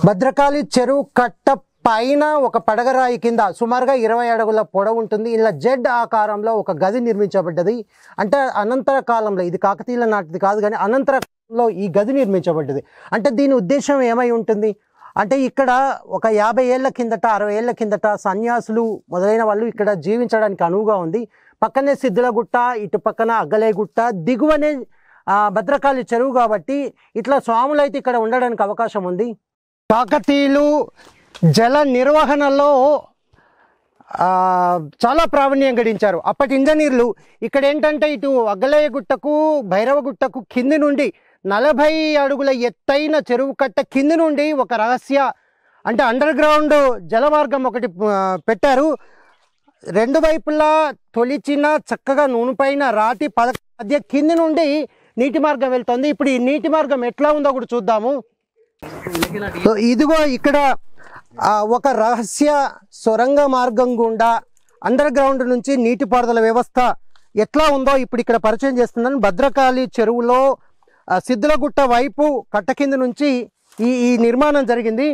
భద్రకాళి చెరువు కట్ట పైన ఒక పడగరాయి కింద సుమారుగా 20 అడుగుల పొడవు ఉంటుంది. ఇలా జెడ్ ఆకారంలో ఒక గది నిర్మించబడ్డది. అంటే అనంతర కాలంలో, ఇది కాకతీయుల నాటిది కాదు కానీ అనంతర కాలంలో ఈ గది నిర్మించబడ్డది. అంటే దీని ఉద్దేశం ఏమై ఉంటుంది అంటే ఇక్కడ ఒక 50 ఏళ్ల కిందట 60 ఏళ్ల కిందట సన్యాసులు మొదలైన వాళ్ళు ఇక్కడ జీవించడానికి అనువుగా ఉంది. పక్కనే సిద్ధులగుట్ట, ఇటు పక్కన అగ్గలేగుట్ట, దిగువనే భద్రకాళి చెరువు కాబట్టి ఇట్లా స్వాములు అయితే ఇక్కడ ఉండడానికి అవకాశం ఉంది. కాకతీయులు జల నిర్వహణలో చాలా ప్రావీణ్యం గడించారు. అప్పటి ఇంజనీర్లు ఇక్కడ ఏంటంటే ఇటు అగ్గలేగుట్టకు భైరవగుట్టకు కింది నుండి 40 అడుగుల ఎత్తైన చెరువు కట్ట కింది నుండి ఒక రహస్య అంటే అండర్ గ్రౌండ్ జలమార్గం ఒకటి పెట్టారు. రెండు వైపులా తొలిచిన చక్కగా నూనెపైన రాతి పదక మధ్య కింది నుండి నీటి మార్గం వెళ్తుంది. ఇప్పుడు ఈ నీటి మార్గం ఎట్లా ఉందో కూడా చూద్దాము. ఇదిగో ఇక్కడ ఒక రహస్య సొరంగ మార్గం గుండా అండర్ గ్రౌండ్ నుంచి నీటిపారుదల వ్యవస్థ ఎట్లా ఉందో ఇప్పుడు ఇక్కడ పరిచయం చేస్తున్నాను. భద్రకాళి చెరువులో సిద్ధులగుట్ట వైపు కట్ట కింద నుంచి ఈ నిర్మాణం జరిగింది.